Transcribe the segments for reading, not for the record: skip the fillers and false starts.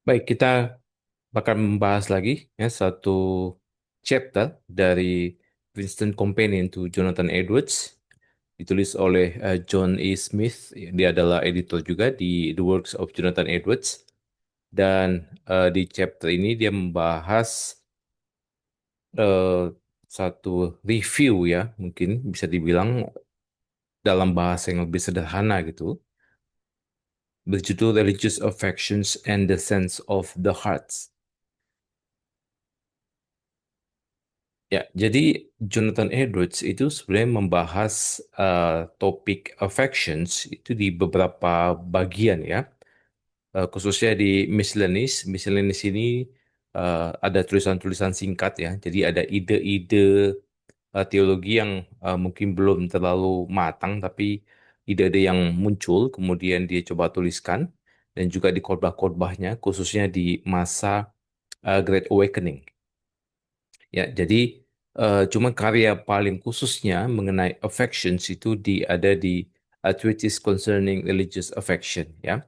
Baik, kita bakal membahas lagi ya satu chapter dari Princeton Companion to Jonathan Edwards, ditulis oleh John E. Smith. Dia adalah editor juga di The Works of Jonathan Edwards. Dan di chapter ini dia membahas eh, satu review ya, mungkin bisa dibilang dalam bahasa yang lebih sederhana gitu, berjudul Religious Affections and the Sense of the Heart. Ya, jadi Jonathan Edwards itu sebenarnya membahas topik affections itu di beberapa bagian ya. Khususnya di miscellaneous. Miscellaneous ini ada tulisan-tulisan singkat ya. Jadi ada ide-ide teologi yang mungkin belum terlalu matang, tapi ide-ide yang muncul kemudian dia coba tuliskan dan juga di khotbah-khotbahnya khususnya di masa Great Awakening. Ya, jadi cuma karya paling khususnya mengenai affections itu ada di A Treatise Concerning Religious Affection, ya.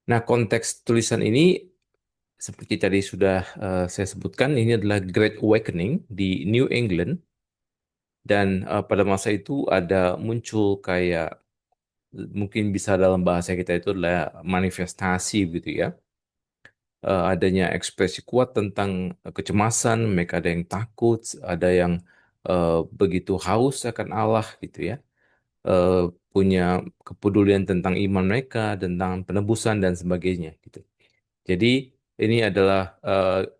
Nah, konteks tulisan ini seperti tadi sudah saya sebutkan, ini adalah Great Awakening di New England dan pada masa itu ada muncul kayak mungkin bisa dalam bahasa kita itu adalah manifestasi gitu ya. Adanya ekspresi kuat tentang kecemasan, mereka ada yang takut, ada yang begitu haus akan Allah gitu ya, eh, punya kepedulian tentang iman mereka, tentang penebusan dan sebagainya gitu. Jadi ini adalah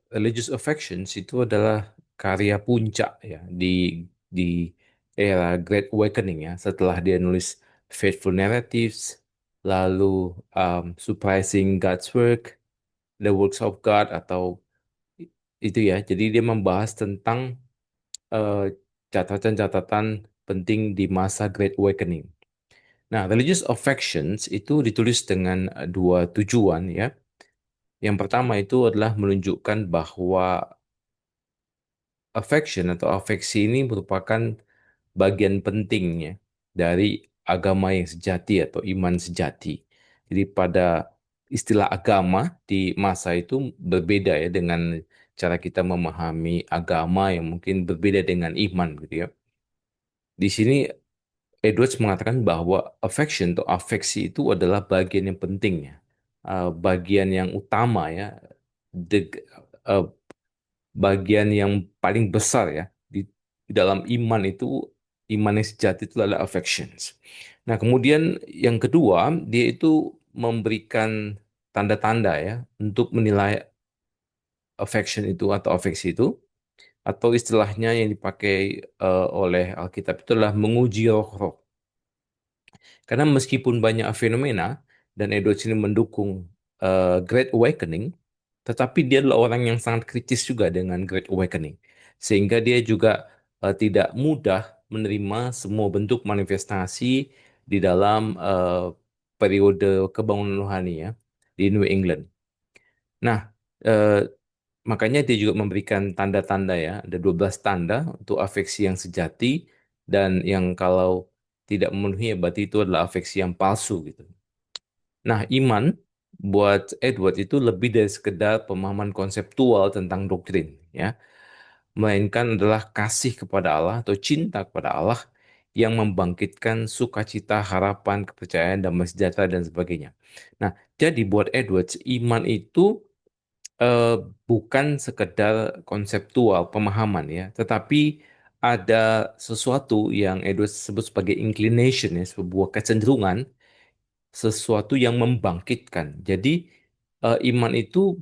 religious affections itu adalah karya puncak ya di era Great Awakening ya, setelah dia nulis Faithful Narratives, lalu Surprising God's Work, The Works of God atau itu ya. Jadi dia membahas tentang eh, catatan-catatan penting di masa Great Awakening. Nah, religious affections itu ditulis dengan dua tujuan ya. Yang pertama itu adalah menunjukkan bahwa affection atau afeksi ini merupakan bagian pentingnya dari agama yang sejati atau iman sejati. Jadi pada istilah agama di masa itu berbeda ya dengan cara kita memahami agama yang mungkin berbeda dengan iman gitu ya. Di sini Edwards mengatakan bahwa affection atau afeksi itu adalah bagian yang pentingnya, bagian yang utama ya, the- eh, bagian yang paling besar ya di dalam iman itu, iman yang sejati itu adalah affections. Nah, kemudian yang kedua, dia itu memberikan tanda-tanda ya untuk menilai affection itu atau afeksi itu, atau istilahnya yang dipakai oleh Alkitab itu adalah menguji roh-roh. Karena meskipun banyak fenomena dan Edwards ini mendukung Great Awakening, tetapi dia adalah orang yang sangat kritis juga dengan Great Awakening. Sehingga dia juga tidak mudah menerima semua bentuk manifestasi di dalam periode kebangunan rohani ya di New England. Nah, eh, makanya dia juga memberikan tanda-tanda ya, ada 12 tanda untuk afeksi yang sejati dan yang kalau tidak memenuhi ya berarti itu adalah afeksi yang palsu gitu. Nah, iman buat Edward itu lebih dari sekedar pemahaman konseptual tentang doktrin, ya, melainkan adalah kasih kepada Allah atau cinta kepada Allah yang membangkitkan sukacita, harapan, kepercayaan, damai sejahtera dan sebagainya. Nah, jadi buat Edwards iman itu eh, bukan sekedar konseptual pemahaman ya, tetapi ada sesuatu yang Edwards sebut sebagai inclination ya, sebuah kecenderungan, sesuatu yang membangkitkan. Jadi iman itu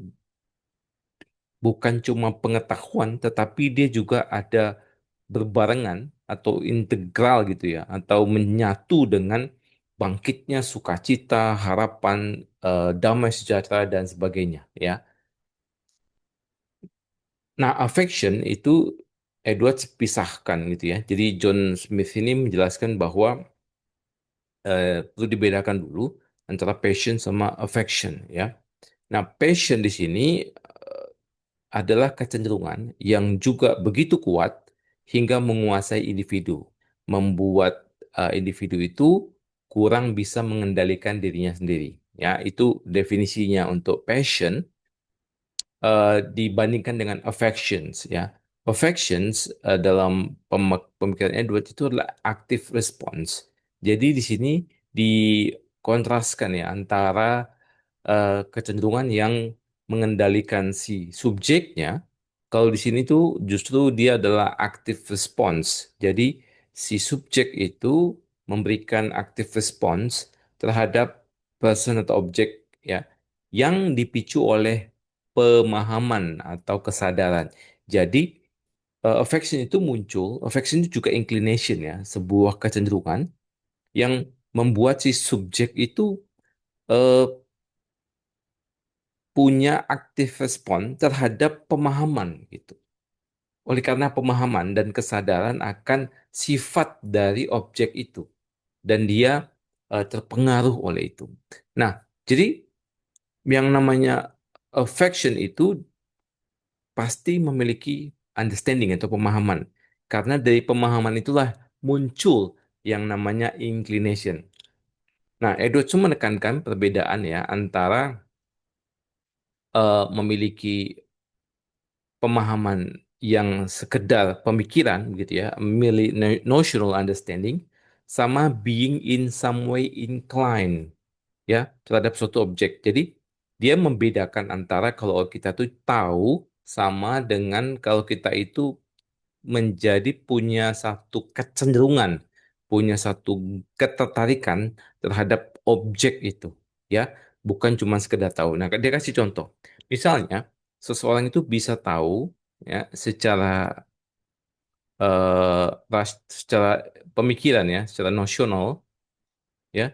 bukan cuma pengetahuan, tetapi dia juga ada berbarengan atau integral gitu ya, atau menyatu dengan bangkitnya sukacita, harapan, damai sejahtera dan sebagainya ya. Nah, affection itu Edwards pisahkan gitu ya. Jadi John Smith ini menjelaskan bahwa perlu dibedakan dulu antara passion sama affection ya. Nah, passion di sini adalah kecenderungan yang juga begitu kuat hingga menguasai individu, membuat individu itu kurang bisa mengendalikan dirinya sendiri. Ya, itu definisinya untuk passion. dibandingkan dengan affections ya. Affections dalam pemikiran Edward itu adalah active response. Jadi di sini dikontraskan ya antara kecenderungan yang mengendalikan si subjeknya. Kalau di sini tuh justru dia adalah active response. Jadi si subjek itu memberikan active response terhadap person atau objek ya yang dipicu oleh pemahaman atau kesadaran. Jadi affection itu muncul, affection itu juga inclination ya, sebuah kecenderungan yang membuat si subjek itu eh, punya active respon terhadap pemahaman gitu. Oleh karena pemahaman dan kesadaran akan sifat dari objek itu dan dia terpengaruh oleh itu. Nah, jadi yang namanya affection itu pasti memiliki understanding atau pemahaman. Karena dari pemahaman itulah muncul yang namanya inclination. Nah, Edwards menekankan perbedaan ya antara memiliki pemahaman yang sekedar pemikiran gitu ya, merely notional understanding, sama being in some way inclined ya terhadap suatu objek. Jadi dia membedakan antara kalau kita tuh tahu sama dengan kalau kita itu menjadi punya satu kecenderungan, punya satu ketertarikan terhadap objek itu, ya, bukan cuma sekedar tahu. Nah, dia kasih contoh. Misalnya, seseorang itu bisa tahu, ya, secara pemikiran ya, secara nosional, ya,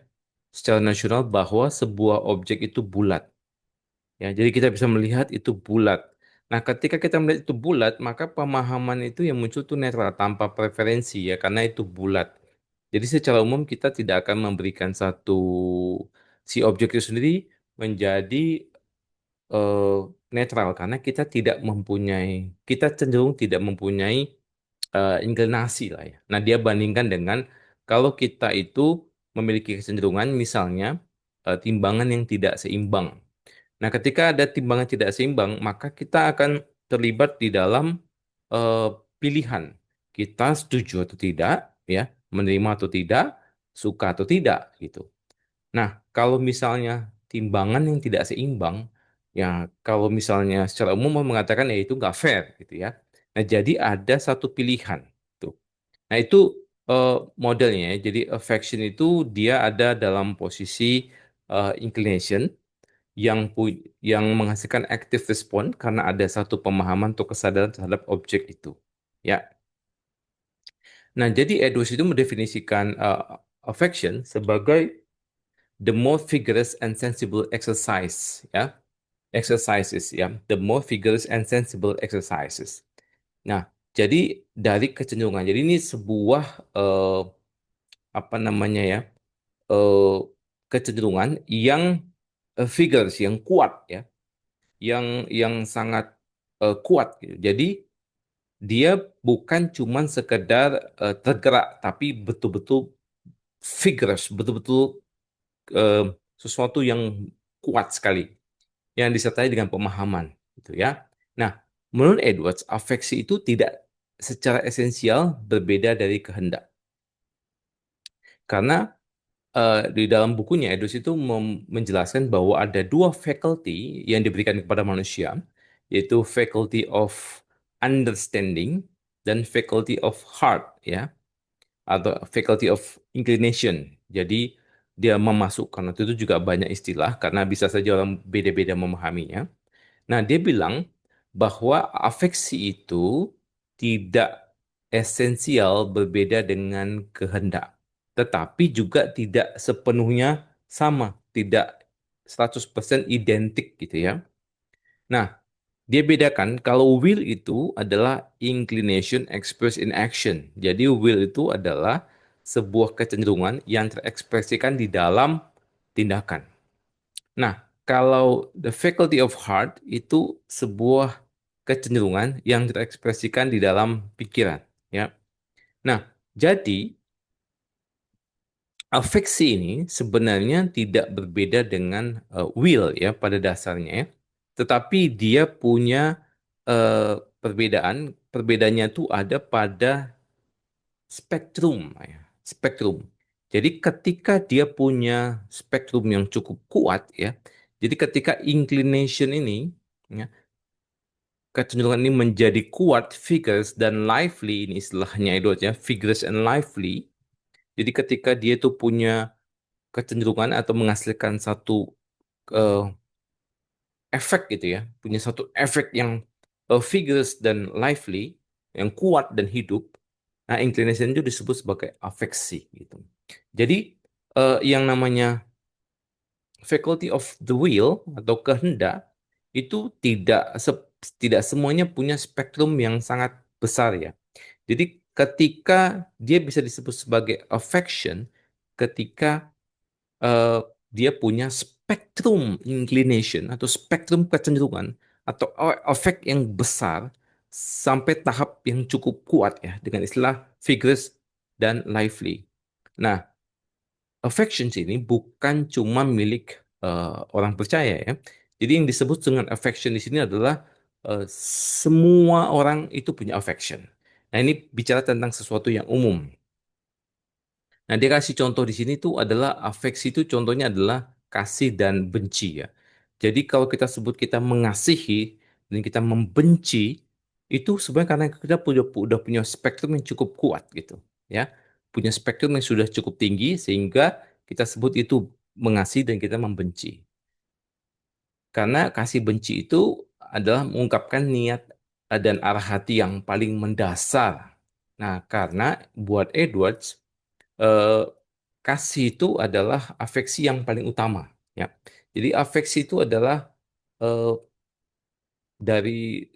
secara nasional bahwa sebuah objek itu bulat. Ya, jadi kita bisa melihat itu bulat. Nah, ketika kita melihat itu bulat, maka pemahaman itu yang muncul itu netral tanpa preferensi ya, karena itu bulat. Jadi secara umum kita tidak akan memberikan si objek itu sendiri menjadi eh, netral karena kita cenderung tidak mempunyai inclinasi lah ya. Nah, dia bandingkan dengan kalau kita itu memiliki kecenderungan misalnya timbangan yang tidak seimbang. Nah, ketika ada timbangan tidak seimbang, maka kita akan terlibat di dalam eh, pilihan. Kita setuju atau tidak, ya, menerima atau tidak, suka atau tidak, gitu. Nah, kalau misalnya timbangan yang tidak seimbang, ya, kalau misalnya secara umum mengatakan ya itu nggak fair, gitu ya. Nah, jadi ada satu pilihan, tuh. Nah, itu eh, modelnya, ya. Jadi affection itu dia ada dalam posisi inclination yang menghasilkan active response karena ada satu pemahaman atau kesadaran terhadap objek itu. Ya. Nah, jadi Edwards itu mendefinisikan affection sebagai the more vigorous and sensible exercise, ya. Exercises, ya. The more vigorous and sensible exercises. Nah, jadi dari kecenderungan. Jadi ini sebuah apa namanya ya? eh, kecenderungan yang vigorous, yang kuat ya yang sangat kuat gitu. Jadi dia bukan cuman sekedar tergerak tapi betul-betul vigorous, betul-betul eh, sesuatu yang kuat sekali yang disertai dengan pemahaman gitu ya. Nah, menurut Edwards, afeksi itu tidak secara esensial berbeda dari kehendak. Karena di dalam bukunya Edwards itu menjelaskan bahwa ada dua faculty yang diberikan kepada manusia, yaitu faculty of understanding dan faculty of heart, ya, atau faculty of inclination. Jadi dia memasukkan itu juga banyak istilah karena bisa saja orang beda-beda memahaminya. Nah, dia bilang bahwa afeksi itu tidak esensial berbeda dengan kehendak, tetapi juga tidak sepenuhnya sama, tidak 100% identik gitu ya. Nah, dia bedakan kalau will itu adalah inclination expressed in action. Jadi will itu adalah sebuah kecenderungan yang terekspresikan di dalam tindakan. Nah, kalau the faculty of heart itu sebuah kecenderungan yang terekspresikan di dalam pikiran, ya. Nah, jadi afeksi ini sebenarnya tidak berbeda dengan will ya pada dasarnya, ya. tetapi dia punya eh, perbedaan. Perbedaannya itu ada pada spektrum, ya. Spektrum. Jadi ketika dia punya spektrum yang cukup kuat, ya. Jadi ketika inclination ini, ya, kecenderungan ini menjadi kuat, vigorous dan lively, ini istilahnya Edward ya, vigorous and lively. Jadi ketika dia itu punya kecenderungan atau menghasilkan satu eh, efek gitu ya, punya satu efek yang vigorous dan lively, yang kuat dan hidup. Nah, inclination itu disebut sebagai afeksi gitu. Jadi yang namanya faculty of the will atau kehendak itu tidak semuanya punya spektrum yang sangat besar ya. Jadi ketika dia bisa disebut sebagai affection, ketika eh, dia punya spektrum inclination atau spektrum kecenderungan atau efek yang besar sampai tahap yang cukup kuat ya dengan istilah vigorous dan lively. Nah, affections ini bukan cuma milik orang percaya ya. Jadi yang disebut dengan affection di sini adalah semua orang itu punya affection. Nah, ini bicara tentang sesuatu yang umum. Nah, dia kasih contoh di sini tuh adalah afeksi itu contohnya adalah kasih dan benci ya. Jadi kalau kita sebut kita mengasihi dan kita membenci itu sebenarnya karena kita udah punya spektrum yang cukup kuat gitu ya. Punya spektrum yang sudah cukup tinggi sehingga kita sebut itu mengasihi dan kita membenci. Karena kasih benci itu adalah mengungkapkan niat dan arah hati yang paling mendasar. Nah, karena buat Edwards eh, kasih itu adalah afeksi yang paling utama ya. Jadi afeksi itu adalah eh, dari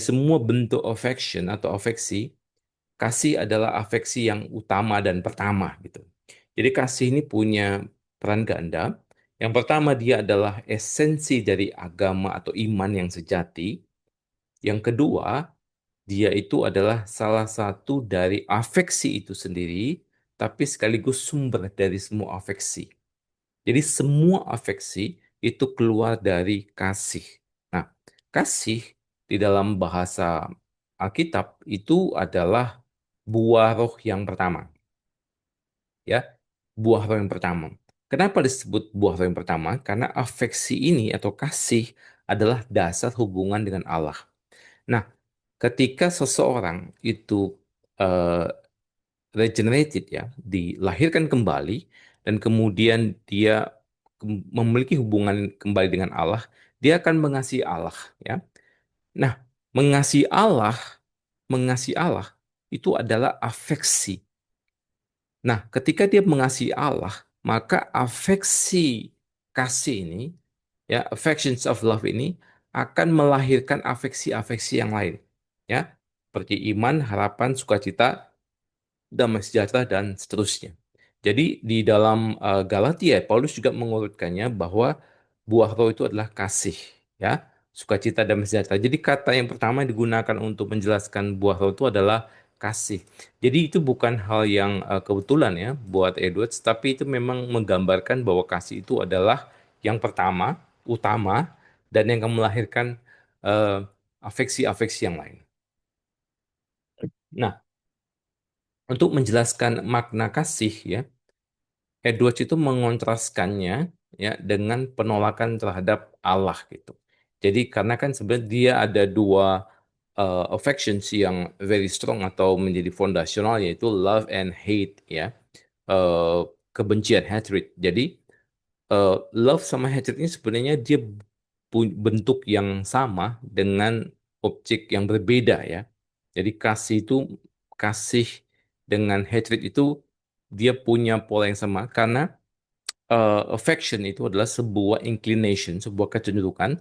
semua bentuk affection atau afeksi, kasih adalah afeksi yang utama dan pertama gitu. Jadi kasih ini punya peran ganda. Yang pertama dia adalah esensi dari agama atau iman yang sejati. Yang kedua, dia itu adalah salah satu dari afeksi itu sendiri, tapi sekaligus sumber dari semua afeksi. Jadi semua afeksi itu keluar dari kasih. Nah, kasih di dalam bahasa Alkitab itu adalah buah roh yang pertama, ya. Buah roh yang pertama. Kenapa disebut buah roh yang pertama? Karena afeksi ini atau kasih adalah dasar hubungan dengan Allah. Nah, ketika seseorang itu eh, regenerated ya, dilahirkan kembali dan kemudian dia memiliki hubungan kembali dengan Allah, dia akan mengasihi Allah ya. Nah, mengasihi Allah itu adalah afeksi. Nah, ketika dia mengasihi Allah, maka afeksi kasih ini ya, affections of love ini akan melahirkan afeksi-afeksi yang lain ya, seperti iman, harapan, sukacita, damai sejahtera, dan seterusnya. Jadi di dalam Galatia, Paulus juga mengurutkannya bahwa buah roh itu adalah kasih, ya, sukacita, damai sejahtera. Jadi kata yang pertama yang digunakan untuk menjelaskan buah roh itu adalah kasih. Jadi itu bukan hal yang kebetulan ya buat Edwards, tapi itu memang menggambarkan bahwa kasih itu adalah yang pertama, utama, dan yang akan melahirkan eh, afeksi-afeksi yang lain. Nah, untuk menjelaskan makna kasih ya, Edwards itu mengontraskannya ya dengan penolakan terhadap Allah gitu. Jadi karena kan sebenarnya dia ada dua affections yang very strong atau menjadi fondasional yaitu love and hate ya. Eh, Kebencian, hatred. Jadi love sama hatred ini sebenarnya dia bentuk yang sama dengan objek yang berbeda ya. Jadi kasih dengan hatred itu dia punya pola yang sama karena affection itu adalah sebuah inclination, sebuah kecenderungan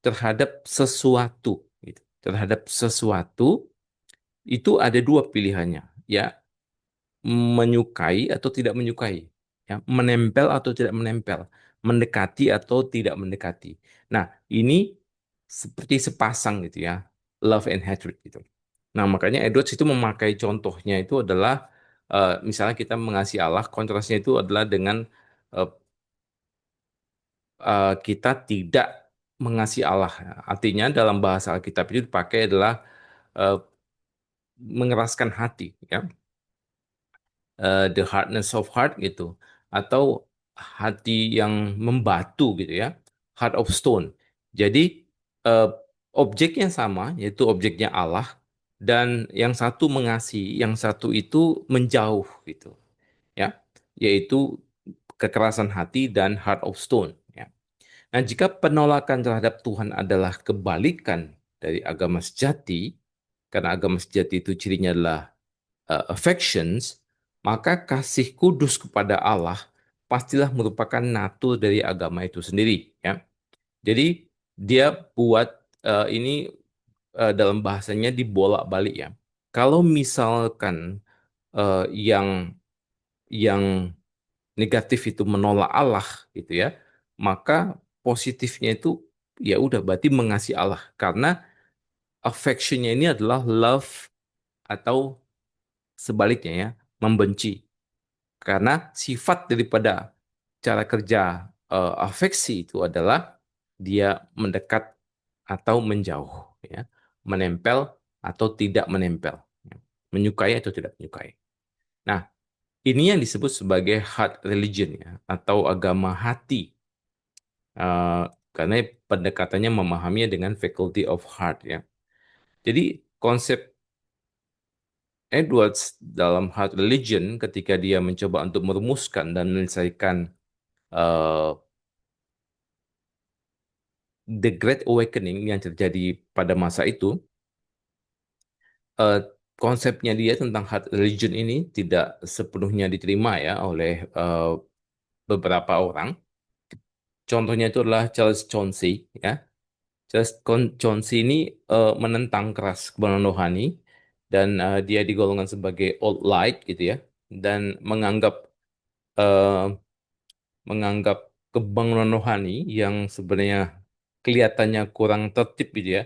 terhadap sesuatu gitu. Terhadap sesuatu itu ada dua pilihannya ya, menyukai atau tidak menyukai, ya, menempel atau tidak menempel, mendekati atau tidak mendekati. Nah, ini seperti sepasang gitu ya, love and hatred gitu. Nah, makanya Edwards itu memakai contohnya itu adalah misalnya kita mengasihi Allah, kontrasnya itu adalah dengan kita tidak mengasihi Allah. Artinya dalam bahasa Alkitab itu dipakai adalah eh, mengeraskan hati, ya, the hardness of heart gitu, atau hati yang membatu gitu ya, heart of stone. Jadi eh, objeknya sama, yaitu objeknya Allah, dan yang satu mengasihi, yang satu itu menjauh gitu, ya, yaitu kekerasan hati dan heart of stone. Ya. Nah, jika penolakan terhadap Tuhan adalah kebalikan dari agama sejati, karena agama sejati itu cirinya adalah affections, maka kasih kudus kepada Allah pastilah merupakan natur dari agama itu sendiri. Ya. Jadi dia buat ini dalam bahasanya dibolak-balik ya. Kalau misalkan yang negatif itu menolak Allah gitu ya, maka positifnya itu ya udah berarti mengasihi Allah karena affectionnya ini adalah love atau sebaliknya ya, membenci. Karena sifat daripada cara kerja afeksi itu adalah dia mendekat atau menjauh, ya, menempel atau tidak menempel, ya, menyukai atau tidak menyukai. Nah, ini yang disebut sebagai heart religion ya, atau agama hati. Eh, karena pendekatannya memahaminya dengan faculty of heart ya. Jadi konsep Edwards dalam Heart Religion ketika dia mencoba untuk merumuskan dan menyelesaikan eh, The Great Awakening yang terjadi pada masa itu, eh, konsepnya dia tentang Heart Religion ini tidak sepenuhnya diterima ya oleh beberapa orang. Contohnya itu adalah Charles Chauncey ya. Chauncey ini menentang keras kebenaran rohani dan dia digolongkan sebagai old light gitu ya, dan eh, menganggap kebangunan rohani yang sebenarnya kelihatannya kurang tertib gitu ya,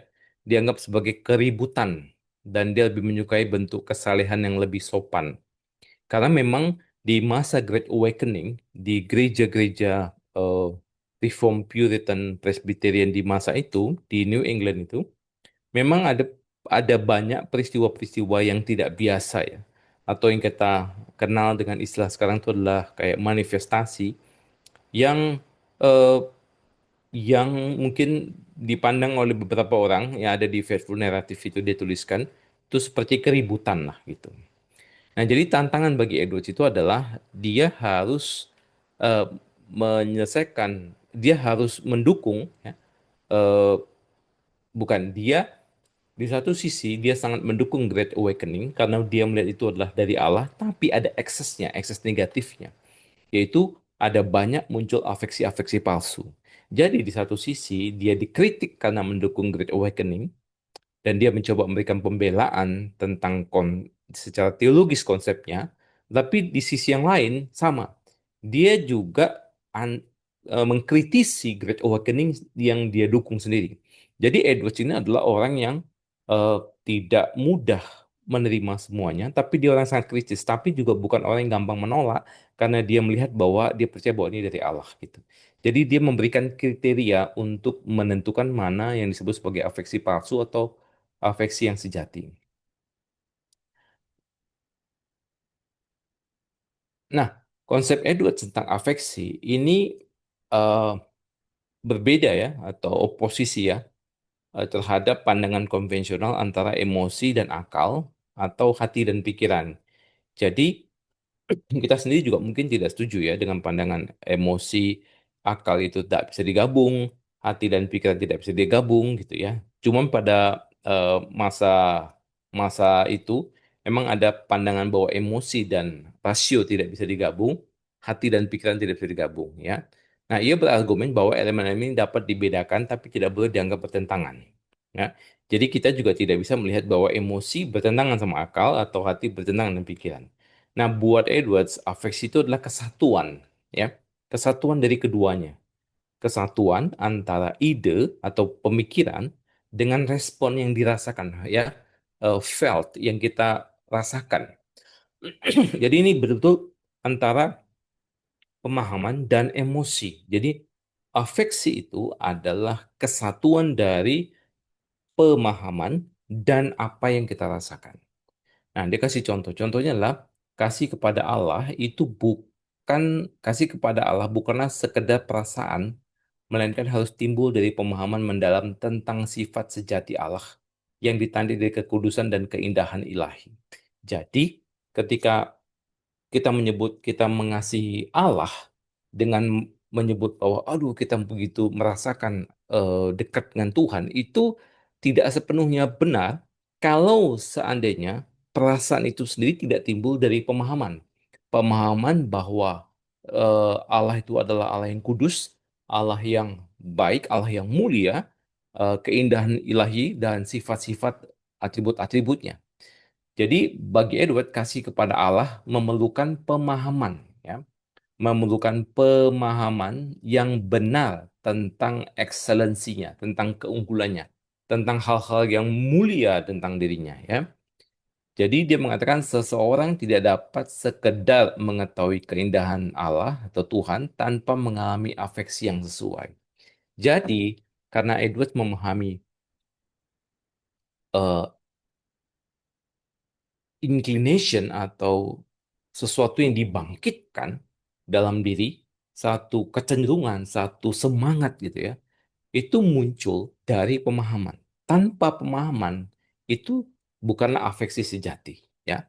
dianggap sebagai keributan dan dia lebih menyukai bentuk kesalehan yang lebih sopan. Karena memang di masa Great Awakening di gereja-gereja eh, Reform Puritan Presbyterian di masa itu di New England itu memang ada banyak peristiwa-peristiwa yang tidak biasa ya, atau yang kita kenal dengan istilah sekarang itu adalah kayak manifestasi yang eh, yang mungkin dipandang oleh beberapa orang yang ada di Faithful Narrative itu dia tuliskan itu seperti keributan lah gitu. Nah, jadi tantangan bagi Edwards itu adalah dia harus eh, menyelesaikan, dia harus mendukung ya, eh, bukan dia di satu sisi dia sangat mendukung Great Awakening karena dia melihat itu adalah dari Allah, tapi ada eksesnya, ekses negatifnya, yaitu ada banyak muncul afeksi-afeksi palsu. Jadi di satu sisi dia dikritik karena mendukung Great Awakening dan dia mencoba memberikan pembelaan tentang secara teologis konsepnya, tapi di sisi yang lain sama. Dia juga mengkritisi Great Awakening yang dia dukung sendiri. Jadi Edwards ini adalah orang yang eh, tidak mudah menerima semuanya, tapi dia orang yang sangat kritis, tapi juga bukan orang yang gampang menolak karena dia melihat bahwa dia percaya bahwa ini dari Allah gitu. Jadi dia memberikan kriteria untuk menentukan mana yang disebut sebagai afeksi palsu atau afeksi yang sejati. Nah, konsep Edward tentang afeksi ini eh, berbeda ya, atau oposisi ya, terhadap pandangan konvensional antara emosi dan akal atau hati dan pikiran. Jadi, kita sendiri juga mungkin tidak setuju ya dengan pandangan emosi, akal itu tak bisa digabung, hati dan pikiran tidak bisa digabung gitu ya. Cuman pada masa masa itu memang ada pandangan bahwa emosi dan rasio tidak bisa digabung, hati dan pikiran tidak bisa digabung ya. Nah, ia berargumen bahwa elemen-elemen ini dapat dibedakan tapi tidak boleh dianggap bertentangan. Ya. Jadi kita juga tidak bisa melihat bahwa emosi bertentangan sama akal atau hati bertentangan dengan pikiran. Nah, buat Edwards, afeksi itu adalah kesatuan, ya, kesatuan dari keduanya, kesatuan antara ide atau pemikiran dengan respon yang dirasakan, ya, felt yang kita rasakan. Jadi ini betul-betul antara pemahaman dan emosi. Jadi Afeksi itu adalah kesatuan dari pemahaman dan apa yang kita rasakan. Nah, dia kasih contoh. Contohnya adalah kasih kepada Allah itu bukan kasih kepada Allah bukanlah sekedar perasaan, melainkan harus timbul dari pemahaman mendalam tentang sifat sejati Allah yang ditandai dari kekudusan dan keindahan ilahi. Jadi, ketika kita mengasihi Allah dengan menyebut bahwa aduh kita begitu merasakan dekat dengan Tuhan itu tidak sepenuhnya benar kalau seandainya perasaan itu sendiri tidak timbul dari pemahaman bahwa Allah itu adalah Allah yang kudus, Allah yang baik, Allah yang mulia, keindahan ilahi dan sifat-sifat atribut-atributnya. Jadi bagi Edward kasih kepada Allah memerlukan pemahaman, ya, memerlukan pemahaman yang benar tentang ekselensinya, tentang keunggulannya, tentang hal-hal yang mulia tentang dirinya, ya. Jadi dia mengatakan seseorang tidak dapat sekedar mengetahui keindahan Allah atau Tuhan tanpa mengalami afeksi yang sesuai. Jadi karena Edward memahami eh, inclination atau sesuatu yang dibangkitkan dalam diri, satu kecenderungan, satu semangat gitu ya, itu muncul dari pemahaman. Tanpa pemahaman itu bukanlah afeksi sejati, ya.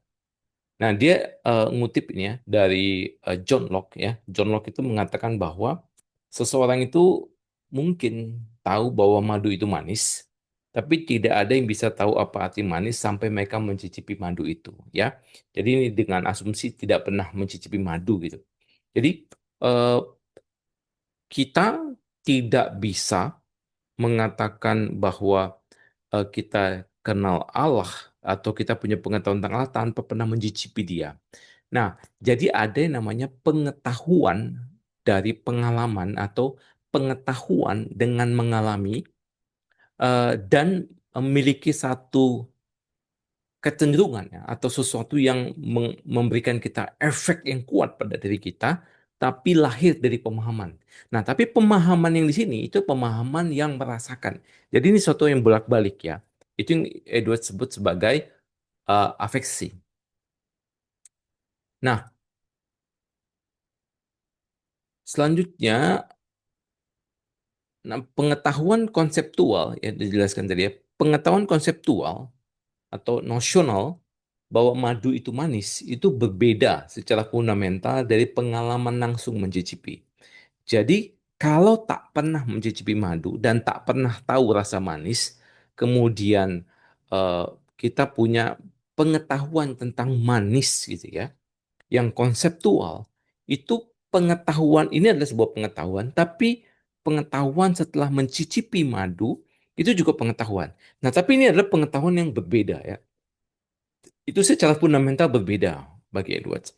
Nah, dia ngutip ini ya dari John Locke ya. John Locke itu mengatakan bahwa seseorang itu mungkin tahu bahwa madu itu manis, tapi tidak ada yang bisa tahu apa arti manis sampai mereka mencicipi madu itu, ya. Jadi ini dengan asumsi tidak pernah mencicipi madu gitu. Jadi eh, kita tidak bisa mengatakan bahwa kita kenal Allah atau kita punya pengetahuan tentang Allah tanpa pernah mencicipi Dia. Nah, jadi ada yang namanya pengetahuan dari pengalaman atau pengetahuan dengan mengalami dan memiliki satu kecenderungan ya, atau sesuatu yang memberikan kita efek yang kuat pada diri kita, tapi lahir dari pemahaman. Nah, tapi pemahaman yang di sini itu pemahaman yang merasakan. Jadi ini sesuatu yang bolak-balik ya. Itu yang Edward sebut sebagai afeksi. Nah, selanjutnya, nah, pengetahuan konseptual ya dijelaskan tadi ya. Pengetahuan konseptual atau nosional bahwa madu itu manis itu berbeda secara fundamental dari pengalaman langsung mencicipi. Jadi, kalau tak pernah mencicipi madu dan tak pernah tahu rasa manis, kemudian eh, kita punya pengetahuan tentang manis gitu ya, yang konseptual, itu pengetahuan ini adalah sebuah pengetahuan, tapi pengetahuan setelah mencicipi madu itu juga pengetahuan. Nah, tapi ini adalah pengetahuan yang berbeda ya. Itu secara fundamental berbeda bagi Edwards.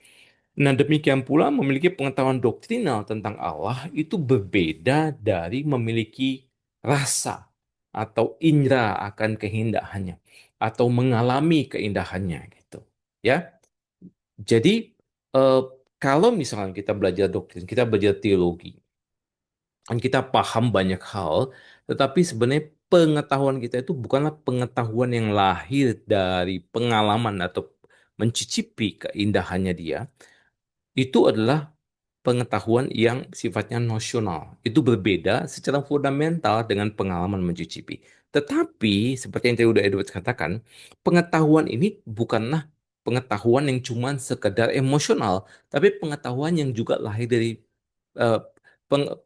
Nah, demikian pula memiliki pengetahuan doktrinal tentang Allah itu berbeda dari memiliki rasa atau indera akan keindahannya atau mengalami keindahannya gitu. Ya. Jadi eh, kalau misalnya kita belajar doktrin, kita belajar teologi, kan kita paham banyak hal, tetapi sebenarnya pengetahuan kita itu bukanlah pengetahuan yang lahir dari pengalaman atau mencicipi keindahannya dia, itu adalah pengetahuan yang sifatnya nosional. Itu berbeda secara fundamental dengan pengalaman mencicipi. Tetapi, seperti yang tadi udah Edward katakan, pengetahuan ini bukanlah pengetahuan yang cuma sekedar emosional, tapi pengetahuan yang juga lahir dari eh, peng,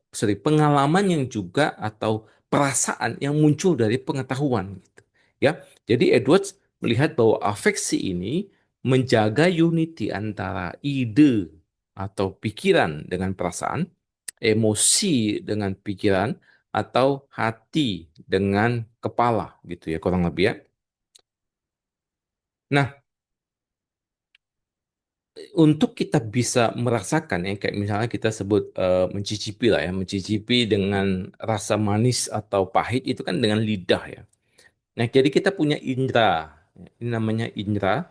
pengalaman yang juga atau perasaan yang muncul dari pengetahuan gitu. Ya. Jadi Edwards melihat bahwa afeksi ini menjaga unity antara ide atau pikiran dengan perasaan, emosi dengan pikiran, atau hati dengan kepala gitu ya kurang lebih ya. Nah, untuk kita bisa merasakan ya kayak misalnya kita sebut mencicipi lah ya, mencicipi dengan rasa manis atau pahit itu kan dengan lidah ya. Nah, jadi kita punya indera. Ini namanya indera.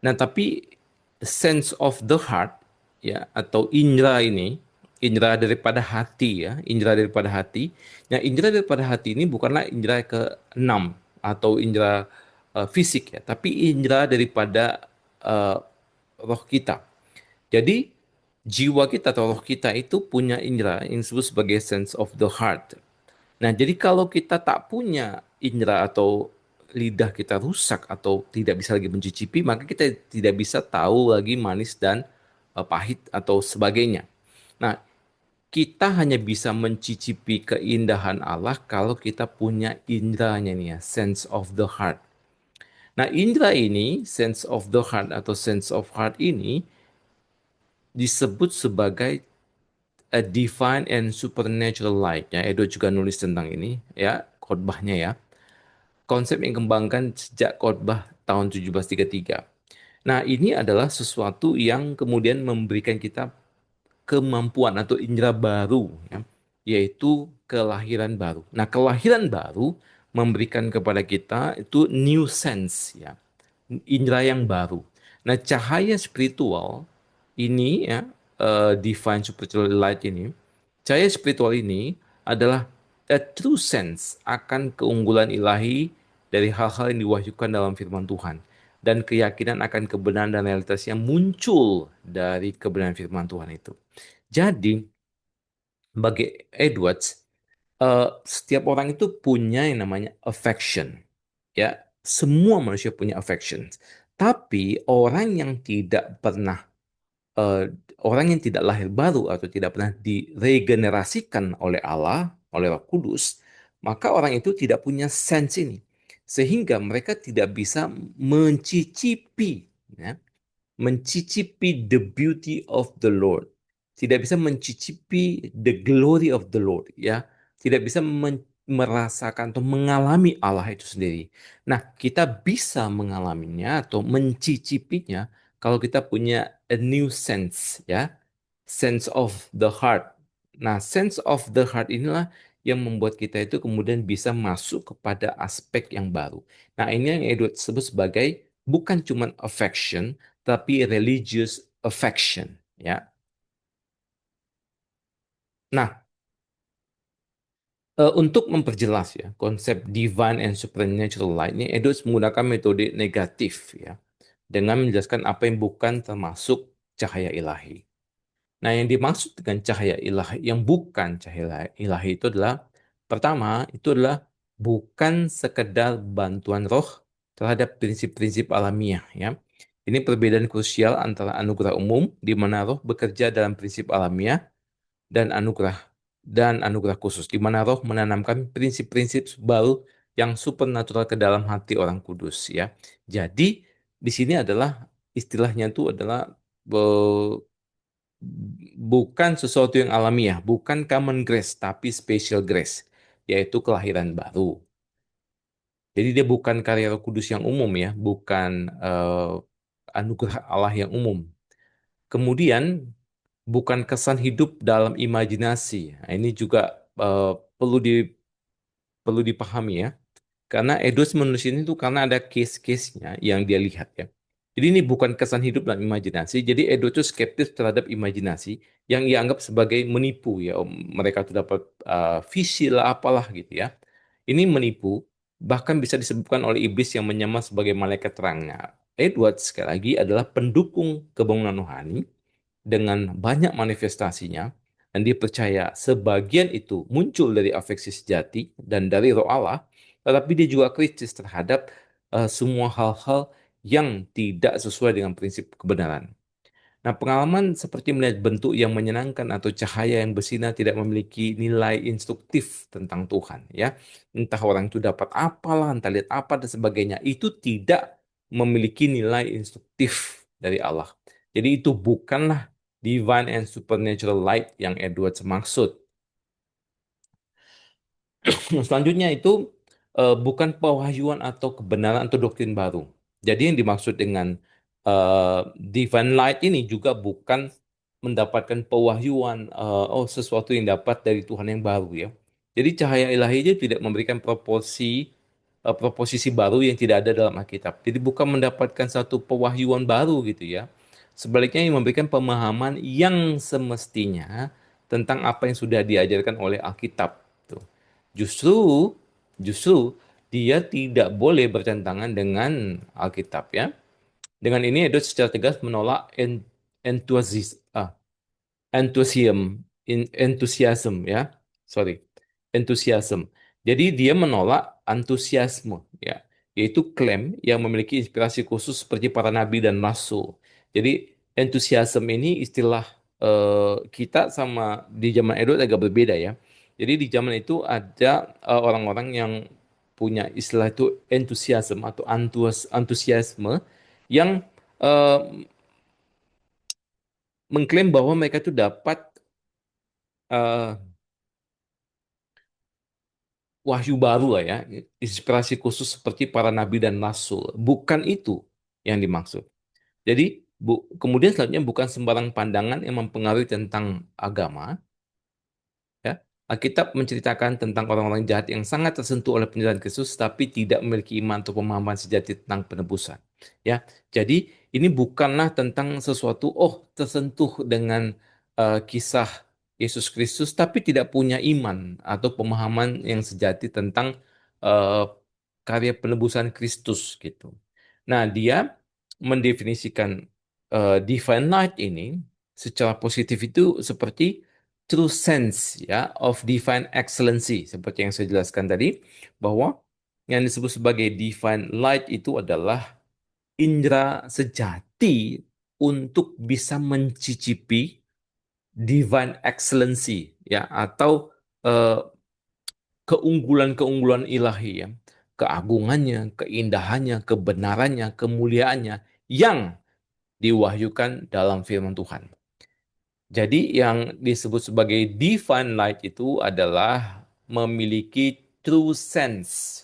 Nah, tapi sense of the heart ya atau indera ini Indera daripada hati ya, indera daripada hati. Nah, indera daripada hati ini bukanlah indera keenam atau indera fisik ya, tapi indera daripada eh, roh kita. Jadi jiwa kita atau roh kita itu punya indera yang disebut sebagai sense of the heart. Nah, jadi kalau kita tak punya indera atau lidah kita rusak atau tidak bisa lagi mencicipi, maka kita tidak bisa tahu lagi manis dan pahit atau sebagainya. Nah, kita hanya bisa mencicipi keindahan Allah kalau kita punya indranya nih ya, sense of the heart. Nah, indra ini, sense of the heart atau sense of heart ini disebut sebagai a divine and supernatural light. Ya, Edo juga nulis tentang ini ya, khotbahnya ya. Konsep yang dikembangkan sejak khotbah tahun 1733. Nah, ini adalah sesuatu yang kemudian memberikan kita kemampuan atau indera baru, ya, yaitu kelahiran baru. Nah, kelahiran baru memberikan kepada kita itu new sense, ya, indera yang baru. Nah, cahaya spiritual ini, ya, divine spiritual light ini, cahaya spiritual ini adalah a true sense akan keunggulan ilahi dari hal-hal yang diwahyukan dalam firman Tuhan dan keyakinan akan kebenaran dan realitas yang muncul dari kebenaran firman Tuhan itu. Jadi, bagi Edwards, setiap orang itu punya yang namanya affection. Ya, semua manusia punya affection. Tapi orang yang tidak pernah, eh, orang yang tidak lahir baru atau tidak pernah diregenerasikan oleh Allah, oleh Roh Kudus, maka orang itu tidak punya sense ini. Sehingga mereka tidak bisa mencicipi, ya, mencicipi the beauty of the Lord. Tidak bisa mencicipi the glory of the Lord, ya. Tidak bisa merasakan atau mengalami Allah itu sendiri. Nah, kita bisa mengalaminya atau mencicipinya kalau kita punya a new sense, ya. Sense of the heart. Nah, sense of the heart inilah yang membuat kita itu kemudian bisa masuk kepada aspek yang baru. Nah, ini yang Edward sebut sebagai bukan cuma affection, tapi religious affection, ya. Nah, untuk memperjelas ya konsep divine and supernatural light ini, Edwards menggunakan metode negatif ya, dengan menjelaskan apa yang bukan termasuk cahaya ilahi. Nah, yang dimaksud dengan cahaya ilahi yang bukan cahaya ilahi itu adalah pertama, itu adalah bukan sekedar bantuan roh terhadap prinsip-prinsip alamiah ya. Ini perbedaan krusial antara anugerah umum di mana roh bekerja dalam prinsip alamiah dan anugerah khusus di mana roh menanamkan prinsip-prinsip baru yang supernatural ke dalam hati orang kudus ya. Jadi di sini adalah istilahnya itu adalah eh, bukan sesuatu yang alamiah, bukan common grace, tapi special grace, yaitu kelahiran baru. Jadi dia bukan karya Roh Kudus yang umum ya, bukan anugerah Allah yang umum. Kemudian bukan kesan hidup dalam imajinasi. Nah, ini juga eh, perlu perlu dipahami ya. Karena Edwards menulis ini tuh karena ada case-case-nya yang dia lihat ya. Jadi ini bukan kesan hidup dan imajinasi. Jadi Edwards tuh skeptis terhadap imajinasi yang ia anggap sebagai menipu ya. Mereka tuh dapat visi lah apalah gitu ya. Ini menipu, bahkan bisa disebutkan oleh iblis yang menyamar sebagai malaikat terangnya. Edwards sekali lagi adalah pendukung kebangunan rohani dengan banyak manifestasinya, dan dia percaya sebagian itu muncul dari afeksi sejati dan dari roh Allah, tetapi dia juga kritis terhadap semua hal-hal yang tidak sesuai dengan prinsip kebenaran. Nah, pengalaman seperti melihat bentuk yang menyenangkan atau cahaya yang bersinar tidak memiliki nilai instruktif tentang Tuhan, ya. Entah orang itu dapat apalah, entah lihat apa dan sebagainya, itu tidak memiliki nilai instruktif dari Allah. Jadi itu bukanlah divine and supernatural light yang Edwards maksud. Selanjutnya itu bukan pewahyuan atau kebenaran atau doktrin baru. Jadi yang dimaksud dengan divine light ini juga bukan mendapatkan pewahyuan, sesuatu yang dapat dari Tuhan yang baru ya. Jadi cahaya ilahi itu tidak memberikan proposisi baru yang tidak ada dalam Alkitab. Jadi bukan mendapatkan satu pewahyuan baru gitu ya. Sebaliknya yang memberikan pemahaman yang semestinya tentang apa yang sudah diajarkan oleh Alkitab. Tuh. Justru, justru dia tidak boleh bertentangan dengan Alkitab ya. Dengan ini Edward secara tegas menolak entusias, enthusiasm ya, sorry, enthusiasm. Jadi dia menolak antusiasme ya, yaitu klaim yang memiliki inspirasi khusus seperti para nabi dan rasul. Jadi enthusiasm ini istilah kita sama di zaman Edward agak berbeda ya. Jadi di zaman itu ada orang-orang yang punya istilah itu enthusiasm atau antusiasme yang eh, mengklaim bahwa mereka itu dapat eh, wahyu baru lah ya, inspirasi khusus seperti para nabi dan rasul. Bukan itu yang dimaksud. Jadi, kemudian selanjutnya bukan sembarang pandangan yang mempengaruhi tentang agama, ya. Alkitab menceritakan tentang orang-orang jahat yang sangat tersentuh oleh penjelasan Kristus tapi tidak memiliki iman atau pemahaman sejati tentang penebusan. Ya, jadi ini bukanlah tentang sesuatu tersentuh dengan kisah Yesus Kristus tapi tidak punya iman atau pemahaman yang sejati tentang eh, karya penebusan Kristus gitu. Nah, dia mendefinisikan divine light ini secara positif itu seperti true sense ya of divine excellency seperti yang saya jelaskan tadi bahwa yang disebut sebagai divine light itu adalah indera sejati untuk bisa mencicipi divine excellency ya atau eh, keunggulan-keunggulan ilahi ya, keagungannya, keindahannya, kebenarannya, kemuliaannya yang diwahyukan dalam firman Tuhan. Jadi yang disebut sebagai divine light itu adalah memiliki true sense,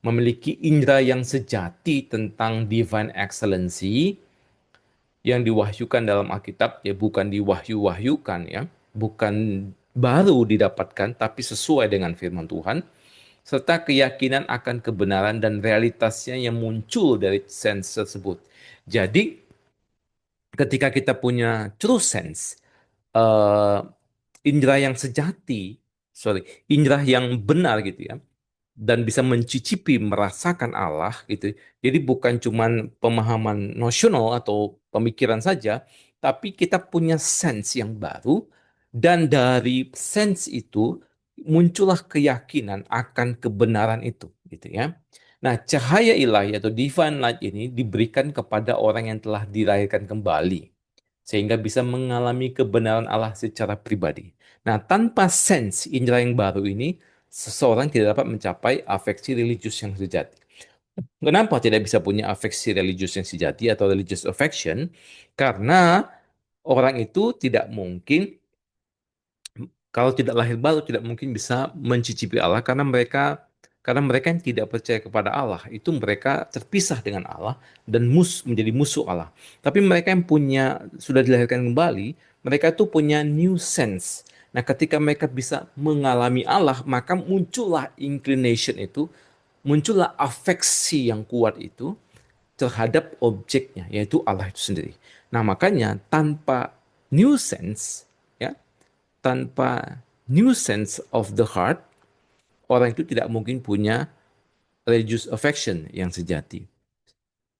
memiliki indera yang sejati tentang divine excellency yang diwahyukan dalam Alkitab, ya bukan diwahyu-wahyukan ya, bukan baru didapatkan tapi sesuai dengan firman Tuhan, serta keyakinan akan kebenaran dan realitasnya yang muncul dari sense tersebut. Jadi ketika kita punya true sense, eh, indera yang sejati, sorry, indera yang benar gitu ya, dan bisa mencicipi, merasakan Allah gitu. Jadi bukan cuman pemahaman nosional atau pemikiran saja, tapi kita punya sense yang baru, dan dari sense itu muncullah keyakinan akan kebenaran itu, gitu ya. Nah, cahaya ilahi atau divine light ini diberikan kepada orang yang telah dilahirkan kembali sehingga bisa mengalami kebenaran Allah secara pribadi. Nah, tanpa sense indera yang baru ini, seseorang tidak dapat mencapai afeksi religius yang sejati. Kenapa tidak bisa punya afeksi religius yang sejati atau religious affection? Karena orang itu tidak mungkin, kalau tidak lahir baru, tidak mungkin bisa mencicipi Allah karena mereka yang tidak percaya kepada Allah itu mereka terpisah dengan Allah dan menjadi musuh Allah. Tapi mereka yang sudah dilahirkan kembali, mereka itu punya new sense. Nah, ketika mereka bisa mengalami Allah, maka muncullah inclination itu, muncullah afeksi yang kuat itu terhadap objeknya, yaitu Allah itu sendiri. Nah, makanya tanpa new sense, ya, tanpa new sense of the heart, orang itu tidak mungkin punya religious affection yang sejati.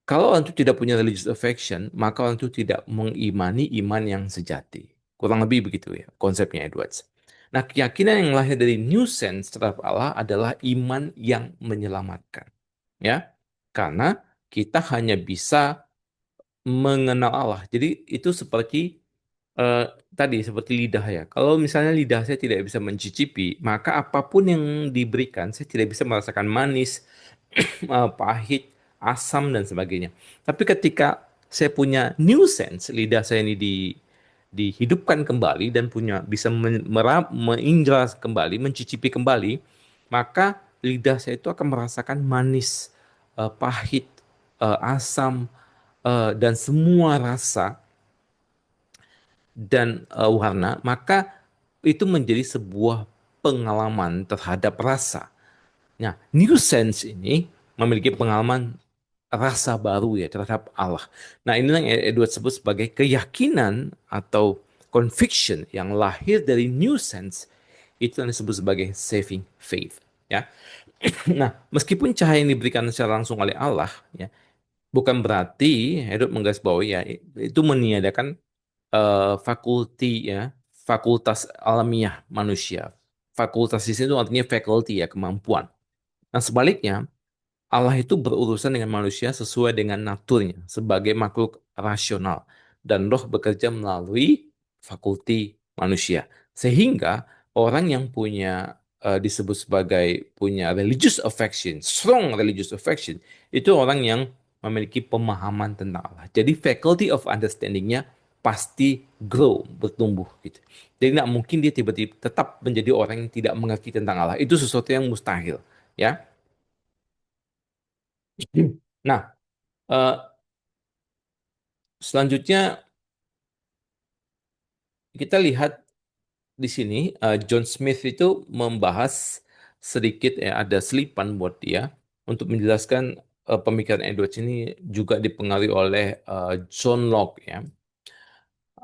Kalau orang itu tidak punya religious affection, maka orang itu tidak mengimani iman yang sejati. Kurang lebih begitu ya konsepnya Edwards. Nah, keyakinan yang lahir dari new sense terhadap Allah adalah iman yang menyelamatkan. Ya, karena kita hanya bisa mengenal Allah. Jadi itu seperti eh, tadi seperti lidah ya. Kalau misalnya lidah saya tidak bisa mencicipi, maka apapun yang diberikan saya tidak bisa merasakan manis, pahit, asam dan sebagainya. Tapi ketika saya punya new sense, lidah saya ini dihidupkan kembali dan bisa mengindra kembali, mencicipi kembali, maka lidah saya itu akan merasakan manis, pahit, asam, dan semua rasa dan warna, maka itu menjadi sebuah pengalaman terhadap rasa. Nah, new sense ini memiliki pengalaman rasa baru ya terhadap Allah. Nah, inilah yang Edward sebut sebagai keyakinan atau conviction yang lahir dari new sense itu yang disebut sebagai saving faith. Ya, nah meskipun cahaya yang diberikan secara langsung oleh Allah, ya, bukan berarti Edward menggarisbawahi ya itu meniadakan fakulti ya, fakultas alamiah manusia. Fakultas di sini itu artinya faculty ya, kemampuan. Nah, sebaliknya Allah itu berurusan dengan manusia sesuai dengan naturnya sebagai makhluk rasional dan roh bekerja melalui fakulti manusia. Sehingga orang yang punya disebut sebagai punya religious affection, strong religious affection, itu orang yang memiliki pemahaman tentang Allah. Jadi faculty of understanding-nya pasti grow, bertumbuh gitu. Jadi tidak mungkin dia tiba-tiba tetap menjadi orang yang tidak mengerti tentang Allah. Itu sesuatu yang mustahil, ya. Nah, eh, selanjutnya kita lihat di sini John Smith itu membahas sedikit ya ada selipan buat dia untuk menjelaskan pemikiran Edwards ini juga dipengaruhi oleh John Locke ya.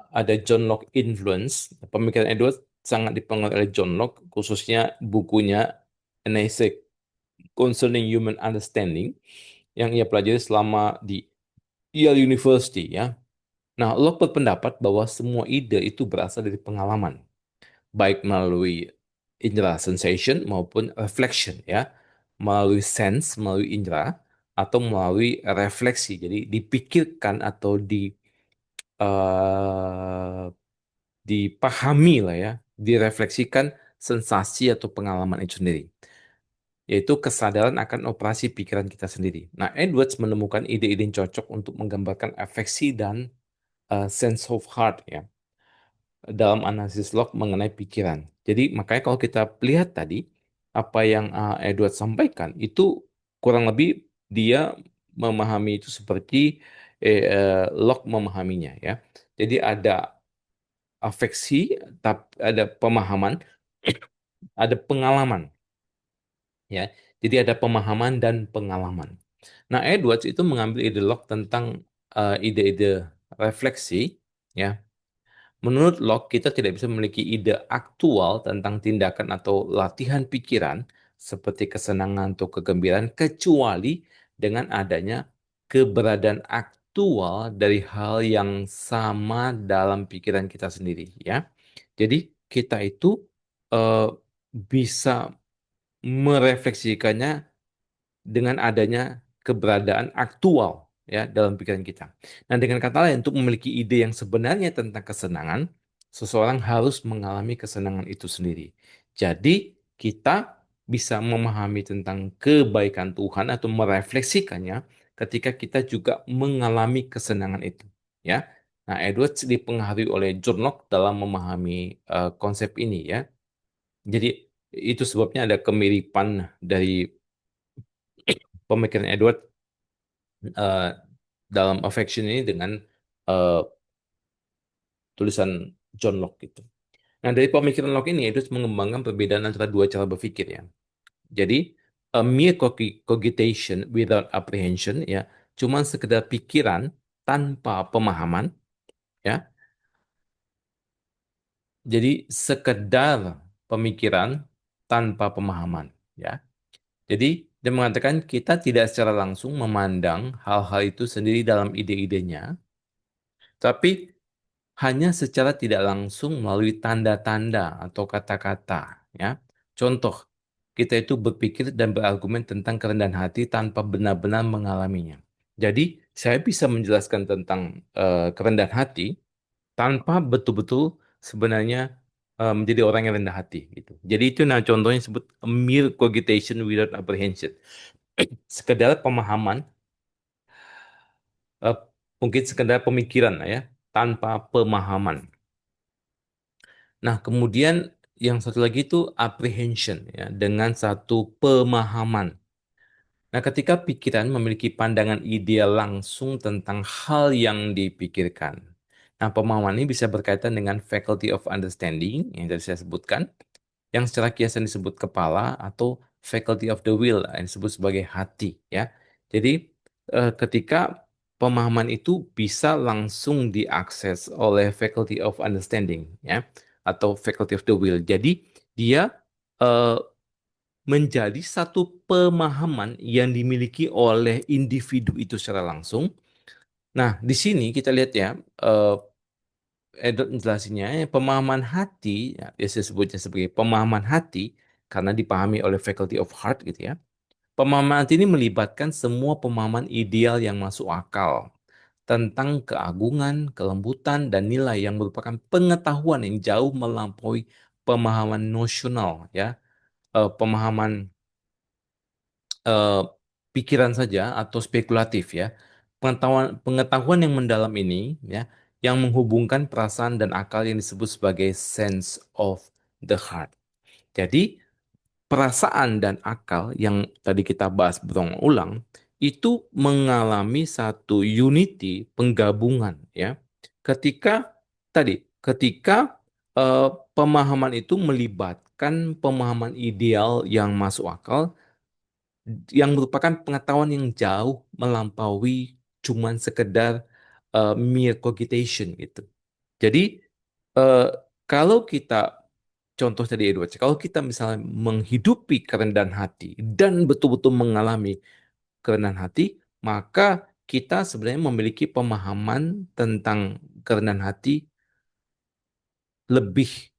Ada John Locke influence. Pemikiran Edwards sangat dipengaruhi oleh John Locke khususnya bukunya An Essay Concerning Human Understanding yang ia pelajari selama di Yale University ya. Nah, Locke berpendapat bahwa semua ide itu berasal dari pengalaman, baik melalui indera sensation maupun reflection ya, melalui sense, melalui indera atau melalui refleksi. Jadi dipikirkan atau eh, dipahami lah ya, direfleksikan sensasi atau pengalaman itu sendiri, yaitu kesadaran akan operasi pikiran kita sendiri. Nah, Edwards menemukan ide-ide yang cocok untuk menggambarkan afeksi dan sense of heart ya dalam analisis log mengenai pikiran. Jadi makanya kalau kita lihat tadi apa yang Edward sampaikan itu kurang lebih dia memahami itu seperti log memahaminya ya. Jadi ada afeksi, ada pemahaman, ada pengalaman ya. Jadi ada pemahaman dan pengalaman. Nah, Edwards itu mengambil ide log tentang ide-ide refleksi ya. Menurut Locke, kita tidak bisa memiliki ide aktual tentang tindakan atau latihan pikiran seperti kesenangan atau kegembiraan kecuali dengan adanya keberadaan aktual dari hal yang sama dalam pikiran kita sendiri, ya. Jadi kita itu eh, bisa merefleksikannya dengan adanya keberadaan aktual ya dalam pikiran kita. Nah, dengan kata lain, untuk memiliki ide yang sebenarnya tentang kesenangan, seseorang harus mengalami kesenangan itu sendiri. Jadi, kita bisa memahami tentang kebaikan Tuhan atau merefleksikannya ketika kita juga mengalami kesenangan itu, ya. Nah, Edwards dipengaruhi oleh John Locke dalam memahami konsep ini ya. Jadi itu sebabnya ada kemiripan dari pemikiran Edward eh, dalam Affection ini dengan eh, tulisan John Locke gitu. Nah, dari pemikiran Locke ini Edwards mengembangkan perbedaan antara dua cara berpikir ya. Jadi a mere cogitation without apprehension ya, cuman sekedar pikiran tanpa pemahaman ya. Jadi sekedar pemikiran tanpa pemahaman ya. Jadi dia mengatakan kita tidak secara langsung memandang hal-hal itu sendiri dalam ide-idenya, tapi hanya secara tidak langsung melalui tanda-tanda atau kata-kata, ya. Contoh, kita itu berpikir dan berargumen tentang kerendahan hati tanpa benar-benar mengalaminya. Jadi, saya bisa menjelaskan tentang kerendahan hati tanpa betul-betul sebenarnya menjadi orang yang rendah hati gitu. Jadi itu nah contohnya disebut mere cogitation without apprehension. Sekedar pemahaman, eh, mungkin sekedar pemikiran lah ya, tanpa pemahaman. Nah, kemudian yang satu lagi itu apprehension ya, dengan satu pemahaman. Nah, ketika pikiran memiliki pandangan ideal langsung tentang hal yang dipikirkan. Nah, pemahaman ini bisa berkaitan dengan faculty of understanding yang tadi saya sebutkan, yang secara kiasan disebut kepala atau faculty of the will yang disebut sebagai hati ya. Jadi ketika pemahaman itu bisa langsung diakses oleh faculty of understanding, ya, atau faculty of the will. Jadi dia eh, menjadi satu pemahaman yang dimiliki oleh individu itu secara langsung. Nah, di sini kita lihat ya, eh, Edward menjelasinya, pemahaman hati, ya, biasa sebutnya sebagai pemahaman hati, karena dipahami oleh faculty of heart gitu ya. Pemahaman hati ini melibatkan semua pemahaman ideal yang masuk akal tentang keagungan, kelembutan, dan nilai yang merupakan pengetahuan yang jauh melampaui pemahaman nosional, ya, pemahaman eh, pikiran saja atau spekulatif, ya. Pengetahuan pengetahuan yang mendalam ini, ya, yang menghubungkan perasaan dan akal yang disebut sebagai sense of the heart. Jadi perasaan dan akal yang tadi kita bahas berulang-ulang itu mengalami satu unity, penggabungan, ya. Ketika tadi ketika eh, pemahaman itu melibatkan pemahaman ideal yang masuk akal, yang merupakan pengetahuan yang jauh melampaui cuman sekedar mere cogitation gitu. Jadi eh, kalau kita contoh tadi Edward, kalau kita misalnya menghidupi kerendahan hati dan betul-betul mengalami kerendahan hati, maka kita sebenarnya memiliki pemahaman tentang kerendahan hati lebih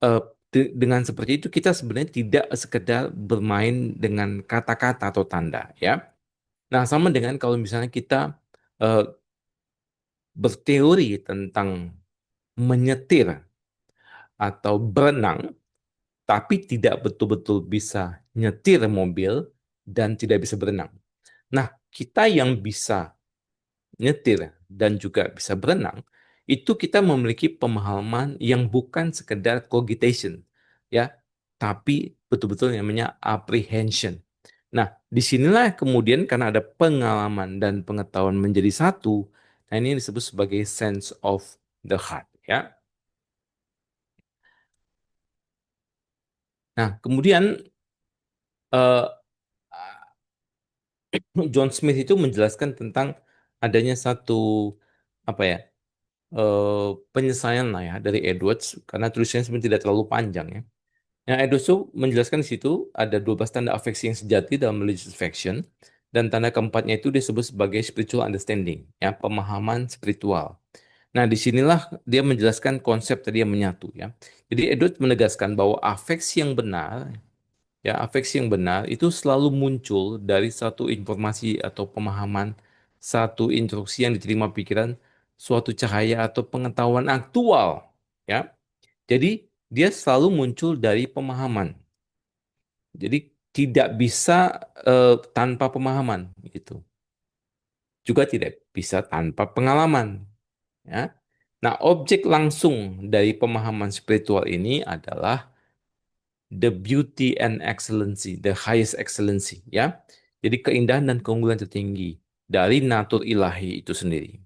eh, dengan seperti itu kita sebenarnya tidak sekedar bermain dengan kata-kata atau tanda, ya. Nah, sama dengan kalau misalnya kita eh, berteori tentang menyetir atau berenang, tapi tidak betul-betul bisa nyetir mobil dan tidak bisa berenang. Nah, kita yang bisa nyetir dan juga bisa berenang, itu kita memiliki pemahaman yang bukan sekedar cogitation, ya, tapi betul-betul yang namanya apprehension. Nah, disinilah kemudian karena ada pengalaman dan pengetahuan menjadi satu, nah ini disebut sebagai sense of the heart, ya. Nah, kemudian eh, John Smith itu menjelaskan tentang adanya satu apa ya penyelesaian lah ya dari Edwards karena tulisannya sebenarnya tidak terlalu panjang, ya. Yang Edwards itu menjelaskan di situ ada 12 tanda afeksi yang sejati dalam religious affection dan tanda keempatnya itu disebut sebagai spiritual understanding, ya, pemahaman spiritual. Nah, disinilah dia menjelaskan konsep tadi yang menyatu, ya. Jadi Edwards menegaskan bahwa afeksi yang benar, ya, afeksi yang benar itu selalu muncul dari satu informasi atau pemahaman, satu instruksi yang diterima pikiran, suatu cahaya atau pengetahuan aktual, ya. Jadi dia selalu muncul dari pemahaman. Jadi tidak bisa tanpa pemahaman gitu. Juga tidak bisa tanpa pengalaman, ya. Nah, objek langsung dari pemahaman spiritual ini adalah the beauty and excellency, the highest excellency, ya. Jadi keindahan dan keunggulan tertinggi dari natur ilahi itu sendiri.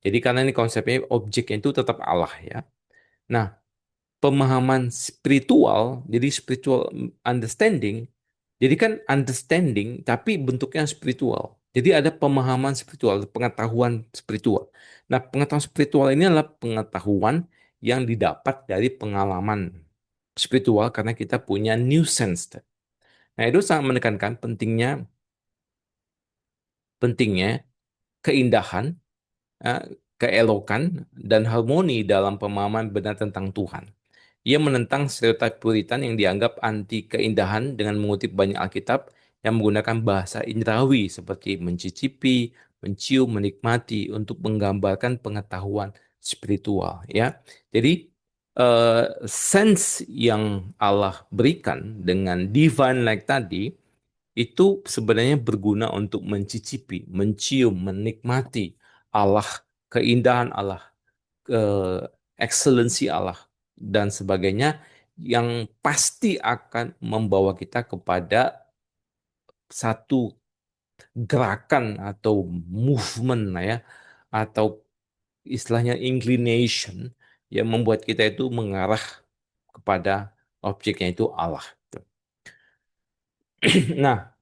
Jadi karena ini konsepnya objeknya itu tetap Allah, ya. Nah, pemahaman spiritual, jadi spiritual understanding, jadi kan understanding tapi bentuknya spiritual. Jadi ada pemahaman spiritual, pengetahuan spiritual. Nah, pengetahuan spiritual ini adalah pengetahuan yang didapat dari pengalaman spiritual karena kita punya new sense. Nah, itu sangat menekankan pentingnya keindahan, eh, keelokan, dan harmoni dalam pemahaman benar tentang Tuhan. Ia menentang stereotip Puritan yang dianggap anti keindahan dengan mengutip banyak Alkitab yang menggunakan bahasa indrawi seperti mencicipi, mencium, menikmati untuk menggambarkan pengetahuan spiritual, ya. Jadi sense yang Allah berikan dengan divine like tadi itu sebenarnya berguna untuk mencicipi, mencium, menikmati Allah, keindahan Allah, excellency Allah dan sebagainya yang pasti akan membawa kita kepada satu gerakan atau movement lah ya, atau istilahnya inclination yang membuat kita itu mengarah kepada objeknya itu Allah. Nah,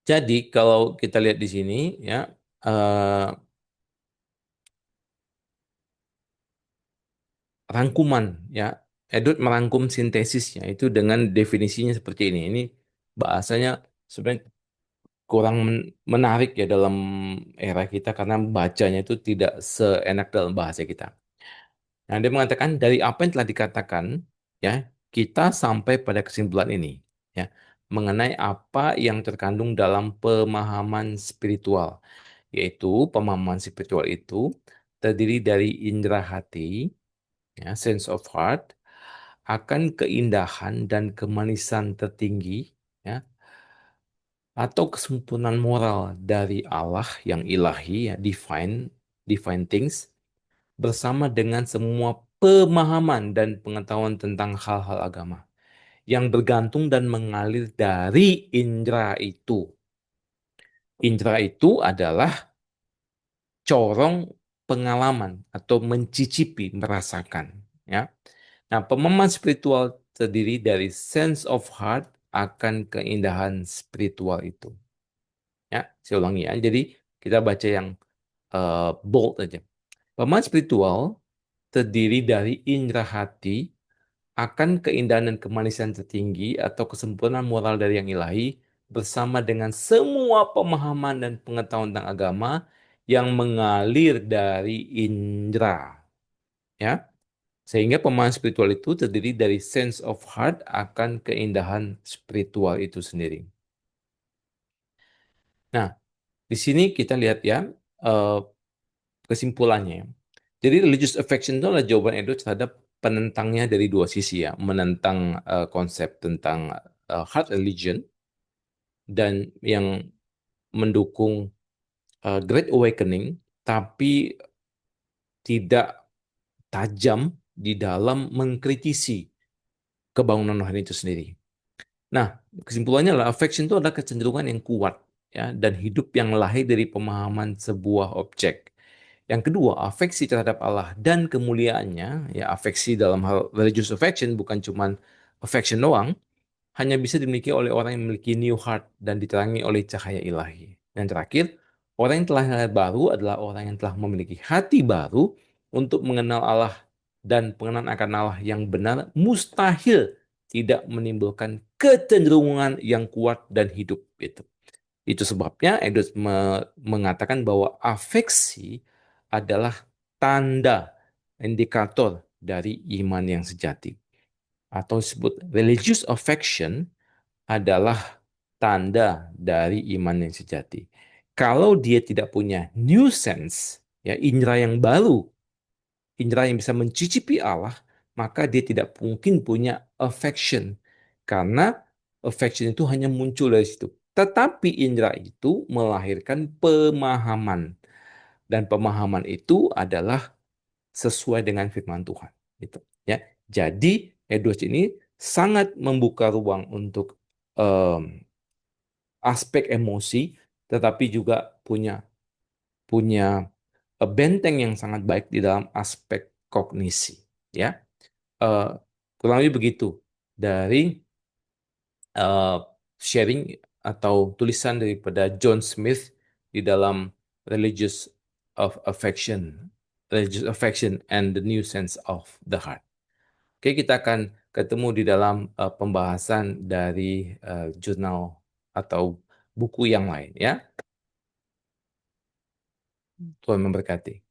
jadi kalau kita lihat di sini, ya, eh, rangkuman ya. Edward merangkum sintesisnya itu dengan definisinya seperti ini. Ini bahasanya sebenarnya kurang menarik ya dalam era kita karena bacanya itu tidak seenak dalam bahasa kita. Nah, dia mengatakan dari apa yang telah dikatakan ya, kita sampai pada kesimpulan ini ya mengenai apa yang terkandung dalam pemahaman spiritual, yaitu pemahaman spiritual itu terdiri dari indera hati, ya, sense of heart, akan keindahan dan kemanisan tertinggi, ya, atau kesempurnaan moral dari Allah yang ilahi, ya, divine things, bersama dengan semua pemahaman dan pengetahuan tentang hal-hal agama yang bergantung dan mengalir dari indera itu. Indera itu adalah corong pengalaman atau mencicipi, merasakan. Ya. Nah, pemahaman spiritual terdiri dari sense of heart akan keindahan spiritual itu. Ya, saya ulangi ya. Jadi kita baca yang bold aja. Pemahaman spiritual terdiri dari indera hati akan keindahan dan kemanisan tertinggi atau kesempurnaan moral dari yang ilahi bersama dengan semua pemahaman dan pengetahuan tentang agama yang mengalir dari indera. Ya, sehingga pemahaman spiritual itu terdiri dari sense of heart akan keindahan spiritual itu sendiri. Nah, di sini kita lihat ya eh, kesimpulannya. Jadi religious affection itu adalah jawaban Edo terhadap penentangnya dari dua sisi ya, menentang konsep tentang heart religion dan yang mendukung Great Awakening, tapi tidak tajam di dalam mengkritisi kebangunan rohani itu sendiri. Nah, kesimpulannya adalah affection itu adalah kecenderungan yang kuat ya dan hidup yang lahir dari pemahaman sebuah objek. Yang kedua, afeksi terhadap Allah dan kemuliaannya, ya afeksi dalam hal religious affection bukan cuma affection doang, hanya bisa dimiliki oleh orang yang memiliki new heart dan diterangi oleh cahaya ilahi. Dan terakhir, orang yang telah lahir baru adalah orang yang telah memiliki hati baru untuk mengenal Allah dan pengenalan akan Allah yang benar mustahil tidak menimbulkan kecenderungan yang kuat dan hidup itu. Itu sebabnya Edwards mengatakan bahwa afeksi adalah tanda indikator dari iman yang sejati. Atau disebut religious affection adalah tanda dari iman yang sejati. Kalau dia tidak punya new sense, ya indera yang baru, indera yang bisa mencicipi Allah, maka dia tidak mungkin punya affection. Karena affection itu hanya muncul dari situ. Tetapi indera itu melahirkan pemahaman. Dan pemahaman itu adalah sesuai dengan firman Tuhan. Gitu. Ya. Jadi Edwards ini sangat membuka ruang untuk em, aspek emosi, tetapi juga punya punya benteng yang sangat baik di dalam aspek kognisi. Ya, Eh, kurang lebih begitu dari eh, sharing atau tulisan daripada John Smith di dalam Religious of Affection, Religious Affection and the New Sense of the Heart. Oke, kita akan ketemu di dalam pembahasan dari jurnal atau buku yang lain ya. Tuhan memberkati.